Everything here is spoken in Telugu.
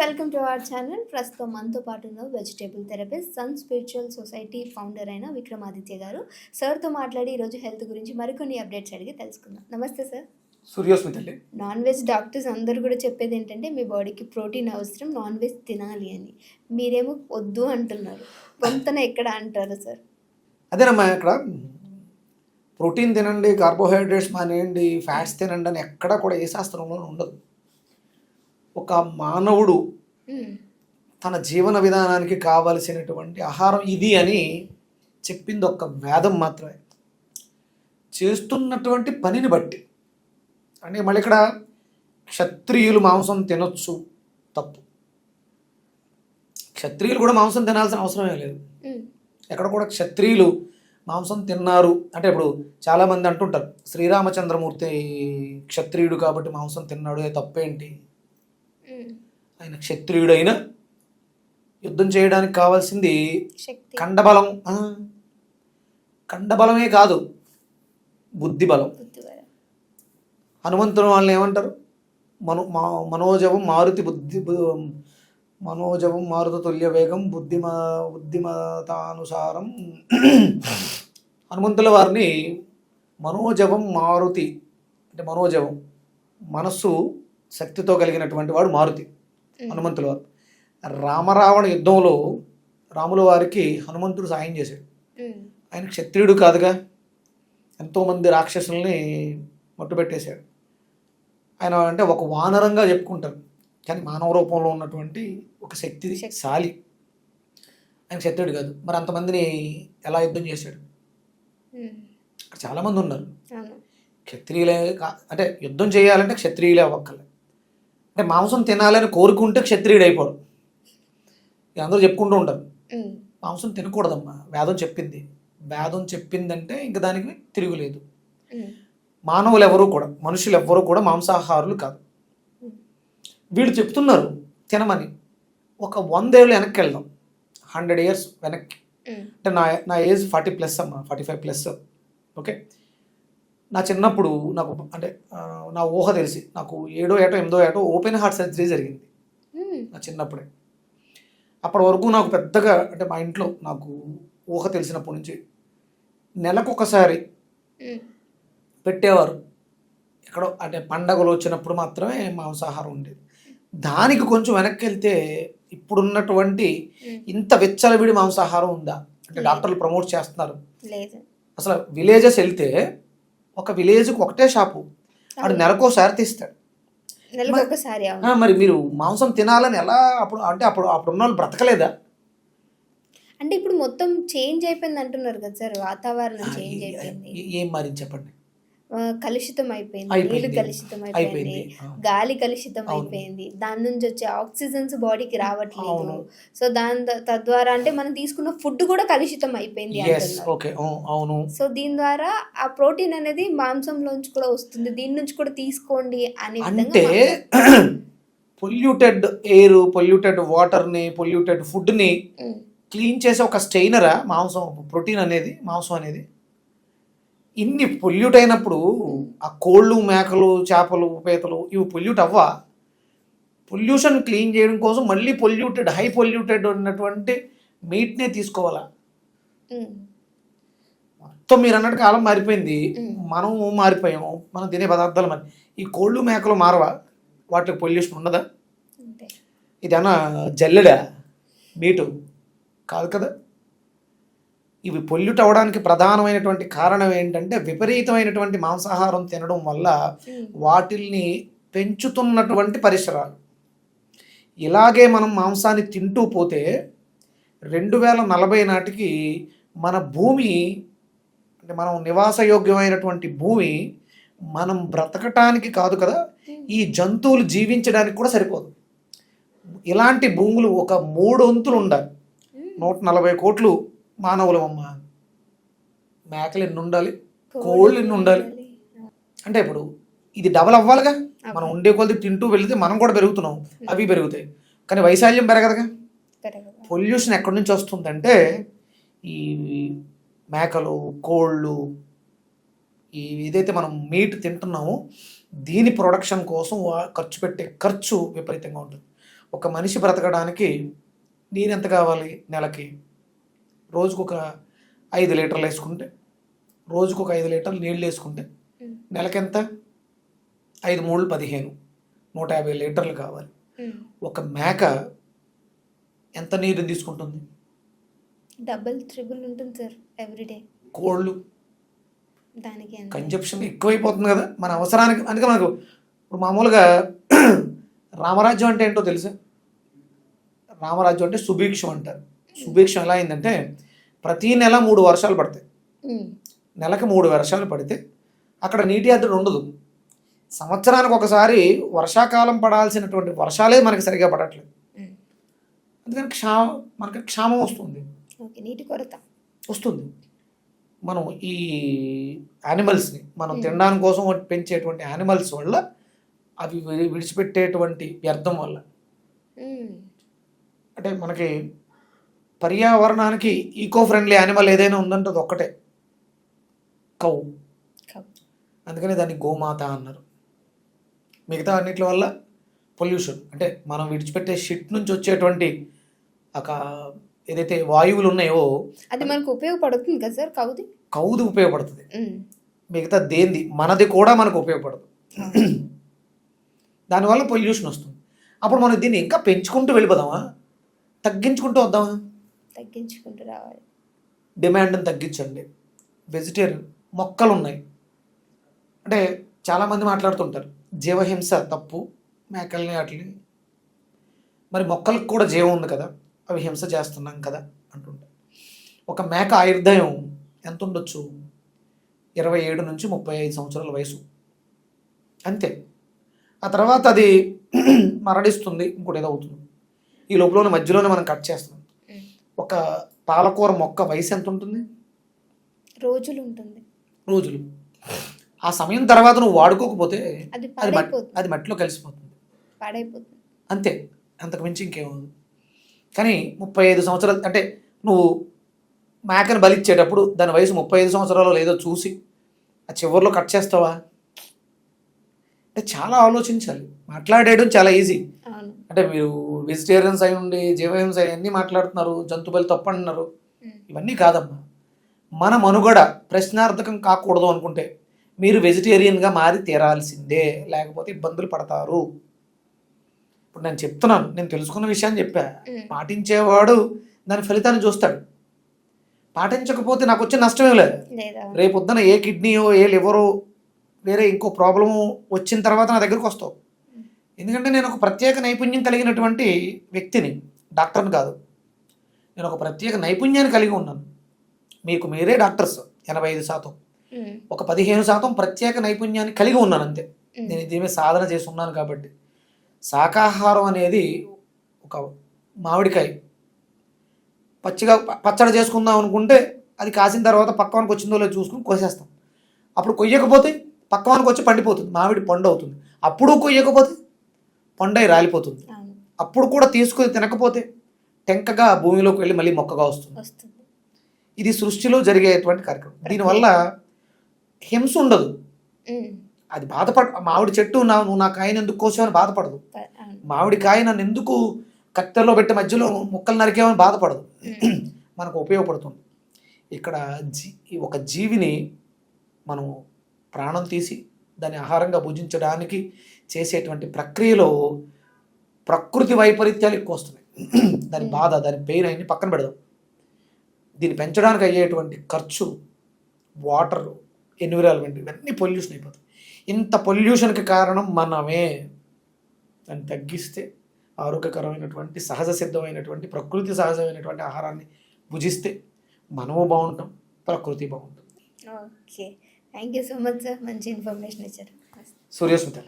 Welcome to our channel. ప్రస్తుతం మనతో పాటు ఉన్న vegetable therapist, sun spiritual society founder అయిన విక్రమాదిత్య గారు. సార్తో మాట్లాడి ఈరోజు హెల్త్ గురించి మరికొన్ని అప్డేట్స్ అడిగి తెలుసుకుందాం. నమస్తే సార్. సూర్యోస్మి తల్లి. నాన్ వెజ్ డాక్టర్స్ అందరూ కూడా చెప్పేది ఏంటంటే మీ బాడీకి ప్రోటీన్ అవసరం, నాన్ వెజ్ తినాలి అని. మీరేమో వద్దు అంటున్నారు. కొంతన ఎక్కడ అంటారు సార్? అదేనమ్మా, ఇక్కడ ప్రోటీన్ తినండి, కార్బోహైడ్రేట్స్ మానేయండి, ఫ్యాట్స్ తినండి అని ఎక్కడ కూడా ఏ శాస్త్రంలో ఉండదు. ఒక మానవుడు తన జీవన విధానానికి కావలసినటువంటి ఆహారం ఇది అని చెప్పింది ఒక వేదం మాత్రమే. చేస్తున్నటువంటి పనిని బట్టి అంటే మళ్ళీ ఇక్కడ క్షత్రియులు మాంసం తినొచ్చు, తప్పు. క్షత్రియులు కూడా మాంసం తినాల్సిన అవసరమే లేదు. ఎక్కడ కూడా క్షత్రియులు మాంసం తిన్నారు అంటే ఇప్పుడు చాలామంది అంటుంటారు శ్రీరామచంద్రమూర్తి క్షత్రియుడు కాబట్టి మాంసం తిన్నాడు, తప్పేంటి? ఆయన క్షత్రియుడైన యుద్ధం చేయడానికి కావాల్సింది కండబలం. కండబలమే కాదు, బుద్ధిబలం. హనుమంతుడు వాళ్ళని ఏమంటారు? మనోజవం మారుతి తుల్య వేగం బుద్ధిమతానుసారం. హనుమంతుల వారిని మనోజవం మారుతి అంటే మనోజవం, మనస్సు శక్తితో కలిగినటువంటి వాడు మారుతి హనుమంతుల వారు. రామరావణ యుద్ధంలో రాముల వారికి హనుమంతుడు సాయం చేశాడు. ఆయన క్షత్రియుడు కాదుగా, ఎంతోమంది రాక్షసుల్ని మట్టుపెట్టేశాడు. ఆయన అంటే ఒక వానరంగా చెప్పుకుంటారు, కానీ మానవ రూపంలో ఉన్నటువంటి ఒక శక్తిశాలి. ఆయన క్షత్రియుడు కాదు, మరి అంతమందిని ఎలా యుద్ధం చేశాడు? అక్కడ చాలామంది ఉన్నారు. క్షత్రియులే అంటే యుద్ధం చేయాలంటే క్షత్రియులే అవ్వక్కర్లే. అంటే మాంసం తినాలని కోరుకుంటే క్షత్రియుడు అయిపోడు. అందరూ చెప్పుకుంటూ ఉంటారు మాంసం తినకూడదమ్మా, వేదం చెప్పింది. వేదం చెప్పిందంటే ఇంకా దానికి తిరుగులేదు. మానవులు ఎవరు కూడా, మనుషులు ఎవ్వరూ కూడా మాంసాహారులు కాదు. వీళ్ళు చెప్తున్నారు తినమని. ఒక 100 ఏళ్ళు వెనక్కి వెళ్దాం, 100 years వెనక్కి. అంటే నా ఏజ్ 40+ అమ్మా, 45+. ఓకే, నా చిన్నప్పుడు నాకు అంటే నా ఊహ తెలిసి నాకు 7వ ఏటో 8వ ఏటో ఓపెన్ హార్ట్ సర్జరీ జరిగింది నా చిన్నప్పుడే. అప్పటి వరకు నాకు పెద్దగా అంటే మా ఇంట్లో నాకు ఊహ తెలిసినప్పటి నుంచి నెలకొకసారి పెట్టేవారు. ఎక్కడో అంటే పండగలు వచ్చినప్పుడు మాత్రమే మాంసాహారం ఉండేది. దానికి కొంచెం వెనక్కి వెళ్తే ఇప్పుడున్నటువంటి ఇంత విచ్చలవిడి మాంసాహారం ఉందా అంటే డాక్టర్లు ప్రమోట్ చేస్తున్నారు. అసలు విలేజెస్ వెళ్తే ఒక విలేజ్కి ఒకటే షాపు, వాడు నెలకోసారి తీస్తాడు. మరి మీరు మాంసం తినాలని ఎలా అప్పుడు అంటే అప్పుడున్న వాళ్ళు బ్రతకలేదా? అంటే ఇప్పుడు మొత్తం చేంజ్ అయిపోయింది అంటున్నారు కదా సార్, వాతావరణం చేంజ్ అయిపోయింది. ఏం మరి చెప్పండి. కలుషితం అయిపోయింది, నీళ్ళు కలుషితం అయిపోయింది, గాలి కలుషితం అయిపోయింది, దాని నుంచి వచ్చే ఆక్సిజన్స్ బాడీకి రావట్లేదు. సో తద్వారా అంటే మనం తీసుకున్న ఫుడ్ కూడా కలుషితం అయిపోయింది అంటున్నారు. సో దీని ద్వారా ఆ ప్రోటీన్ అనేది మాంసంలోంచి కూడా వస్తుంది, దీని నుంచి కూడా తీసుకోండి అని. అంటే పొల్యూటెడ్ ఎయిర్, పొల్యూటెడ్ వాటర్ని, పొల్యూటెడ్ ఫుడ్ని క్లీన్ చేసే ఒక స్టెయినరా మాంసం, ప్రోటీన్ అనేది, మాంసం అనేది. ఇన్ని పొల్యూట్ అయినప్పుడు ఆ కోళ్ళు, మేకలు, చేపలు, పీతలు ఇవి పొల్యూట్ అవ్వా? పొల్యూషన్ క్లీన్ చేయడం కోసం మళ్ళీ పొల్యూటెడ్, హై పొల్యూటెడ్ ఉన్నటువంటి మీట్నే తీసుకోవాలా? మొత్తం మీరు అన్నట్టు కాలం మారిపోయింది, మనం మారిపోయాము, మనం తినే పదార్థాలు మరి. ఈ కోళ్ళు మేకలు మారవా? వాటికి పొల్యూషన్ ఉండదా? ఇదన్నా జల్లెడా మీటు కాదు కదా. ఇవి పొల్యూట్ అవ్వడానికి ప్రధానమైనటువంటి కారణం ఏంటంటే విపరీతమైనటువంటి మాంసాహారం తినడం వల్ల వాటిల్ని పెంచుతున్నటువంటి పరిసరాలు. ఇలాగే మనం మాంసాన్ని తింటూ పోతే 2040 నాటికి మన భూమి అంటే మనం నివాసయోగ్యమైనటువంటి భూమి మనం బ్రతకటానికి కాదు కదా, ఈ జంతువులు జీవించడానికి కూడా సరిపోదు. ఇలాంటి భూములు ఒక 3 వంతులు ఉండాలి. 140 కోట్లు మానవులు అమ్మ. మేకలు ఎన్ని ఉండాలి, కోళ్ళు ఎన్ని ఉండాలి? అంటే ఇప్పుడు ఇది డబల్ అవ్వాలిగా. మనం ఉండే కొద్ది తింటూ వెళితే మనం కూడా పెరుగుతున్నాం, అవి పెరుగుతాయి, కానీ వైశాల్యం పెరగదుగా. పొల్యూషన్ ఎక్కడి నుంచి వస్తుందంటే ఈ మేకలు, కోళ్ళు, ఏదైతే మనం మీట్ తింటున్నామో దీని ప్రొడక్షన్ కోసం ఖర్చు పెట్టే ఖర్చు విపరీతంగా ఉంటుంది. ఒక మనిషి బ్రతకడానికి నీరు ఎంత కావాలి నెలకి? రోజుకు ఒక 5 లీటర్లు వేసుకుంటే, రోజుకు ఒక 5 లీటర్లు నీళ్ళు వేసుకుంటే నెలకెంత? 5 3 15, 150 లీటర్లు కావాలి. ఒక మేక ఎంత నీరు తీసుకుంటుంది? డబుల్ ట్రిపుల్ ఉంటుంది సార్ ఎవ్రీడే. కోళ్ళు దానికి కన్జప్షన్ ఎక్కువైపోతుంది కదా మన అవసరానికి. అందుకే మనకు ఇప్పుడు మామూలుగా రామరాజ్యం అంటే ఏంటో తెలుసా? రామరాజ్యం అంటే సుభిక్షం అంటారు. సుభిక్షం ఎలా అయిందంటే ప్రతి నెల 3 వర్షాలు పడతాయి. నెలకు 3 వర్షాలు పడితే అక్కడ నీటి ఎద్దడి ఉండదు. సంవత్సరానికి ఒకసారి వర్షాకాలం పడాల్సినటువంటి వర్షాలే మనకి సరిగా పడట్లేదు. అందుకని మనకి క్షామం వస్తుంది, నీటి కొరత వస్తుంది. మనం ఈ యానిమల్స్ని మనం తినడానికి కోసం పెంచేటువంటి యానిమల్స్ వల్ల, అవి విడిచిపెట్టేటువంటి వ్యర్థం వల్ల, అంటే మనకి పర్యావరణానికి ఈకో ఫ్రెండ్లీ యానిమల్ ఏదైనా ఉందంటే అది ఒక్కటే, కౌ. అందుకని దాన్ని గోమాత అన్నారు. మిగతా అన్నిటి వల్ల పొల్యూషన్, అంటే మనం విడిచిపెట్టే షిట్ నుంచి వచ్చేటువంటి ఒక ఏదైతే వాయువులు ఉన్నాయో అది మనకు ఉపయోగపడుతుంది కదా సార్. కౌది ఉపయోగపడుతుంది, మిగతా దేంది మనది కూడా మనకు ఉపయోగపడదు. దానివల్ల పొల్యూషన్ వస్తుంది. అప్పుడు మనం దీన్ని ఇంకా పెంచుకుంటూ వెళ్ళిపోదామా, తగ్గించుకుంటూ వద్దామా? తగ్గించుకుంటూ రావాలి. డిమాండ్ని తగ్గించండి. వెజిటేరియన్ మొక్కలు ఉన్నాయి అంటే చాలామంది మాట్లాడుతుంటారు జీవహింస తప్పు, మేకల్ని వాటిని, మరి మొక్కలకు కూడా జీవం ఉంది కదా, అవి హింస చేస్తున్నాం కదా అంటుంటారు. ఒక మేక ఆయుర్దాయం ఎంత ఉండొచ్చు? 27 నుంచి 35 సంవత్సరాల వయసు, అంతే. ఆ తర్వాత అది మరణిస్తుంది, ఇంకోటి ఏదో అవుతుంది. ఈ లోపల మధ్యలోనే మనం కట్ చేస్తున్నాం. ఒక పాలకూర మొక్క వయసు ఎంత ఉంటుంది? రోజులు ఉంటుంది. రోజులు. ఆ సమయం తర్వాత నువ్వు వాడుకోకపోతే అది మట్టిలో కలిసిపోతుంది, పాడైపోతుంది, అంతే. అంతకు మించి ఇంకేముంది. కానీ 35 సంవత్సరాలు అంటే నువ్వు మేకను బలిచ్చేటప్పుడు దాని వయసు 35 సంవత్సరాలు లేదో చూసి ఆ చివరిలో కట్ చేస్తావా? అంటే చాలా ఆలోచించాలి. మాట్లాడేయడం చాలా ఈజీ. అంటే మీరు వెజిటేరియన్స్ అయి ఉండి జీవహింస అన్నీ మాట్లాడుతున్నారు, జంతు బలి తప్పు అంటున్నారు. ఇవన్నీ కాదమ్మా. మన మనుగడ ప్రశ్నార్థకం కాకూడదు అనుకుంటే మీరు వెజిటేరియన్గా మారి తీరాల్సిందే, లేకపోతే ఇబ్బందులు పడతారు. ఇప్పుడు నేను చెప్తున్నాను, నేను తెలుసుకున్న విషయాన్ని చెప్పా. పాటించేవాడు దాని ఫలితాన్ని చూస్తాడు. పాటించకపోతే నాకు వచ్చే నష్టమే లేదు. రేపొద్దున ఏ కిడ్నీయో ఏ లివరో వేరే ఇంకో ప్రాబ్లము వచ్చిన తర్వాత నా దగ్గరకు వస్తావు. ఎందుకంటే నేను ఒక ప్రత్యేక నైపుణ్యం కలిగినటువంటి వ్యక్తిని, డాక్టర్ని కాదు. నేను ఒక ప్రత్యేక నైపుణ్యాన్ని కలిగి ఉన్నాను. మీకు మీరే డాక్టర్స్ 85%, ఒక 15% ప్రత్యేక నైపుణ్యాన్ని కలిగి ఉన్నాను, అంతే. నేను దీని సాధన చేసి ఉన్నాను. కాబట్టి శాకాహారం అనేది ఒక మామిడికాయ పచ్చిగా పచ్చడి చేసుకుందాం అనుకుంటే అది కాసిన తర్వాత పక్కవానికి వచ్చిందో లేదో చూసుకుని కోసేస్తాం. అప్పుడు కొయ్యకపోతే పక్కవానికి వచ్చి పండిపోతుంది, మామిడి పండు అవుతుంది. అప్పుడు కొయ్యకపోతే పండై రాలిపోతుంది. అప్పుడు కూడా తీసుకుని తినకపోతే టెంకగా భూమిలోకి వెళ్ళి మళ్ళీ మొక్కగా వస్తుంది. ఇది సృష్టిలో జరిగేటువంటి కార్యక్రమం. దీనివల్ల హింస ఉండదు. అది మామిడి చెట్టు నువ్వు నా కాయను ఎందుకు కోసావని బాధపడదు. మామిడి కాయ నన్ను ఎందుకు కత్తెరలో పెట్టి మధ్యలో ముక్కలు నరికేమని బాధపడదు. మనకు ఉపయోగపడుతుంది. ఇక్కడ ఒక జీవిని మనం ప్రాణం తీసి దాన్ని ఆహారంగా భుజించడానికి చేసేటువంటి ప్రక్రియలో ప్రకృతి వైపరీత్యాలు ఎక్కువ వస్తున్నాయి. దాని బాధ, దాని పెయిన్ అన్ని పక్కన పెడదాం. దీన్ని పెంచడానికి అయ్యేటువంటి ఖర్చు, వాటర్, ఎన్విరాన్మెంట్, ఇవన్నీ పొల్యూషన్ అయిపోతాయి. ఇంత పొల్యూషన్కి కారణం మనమే. దాన్ని తగ్గిస్తే ఆరోగ్యకరమైనటువంటి సహజ సిద్ధమైనటువంటి ప్రకృతి సహజమైనటువంటి ఆహారాన్ని భుజిస్తే మనము బాగుంటాం, ప్రకృతి బాగుంటుంది. Okay, thank you so much sir, మంచి ఇన్ఫర్మేషన్ ఇచ్చారు. సూర్యస్మిత.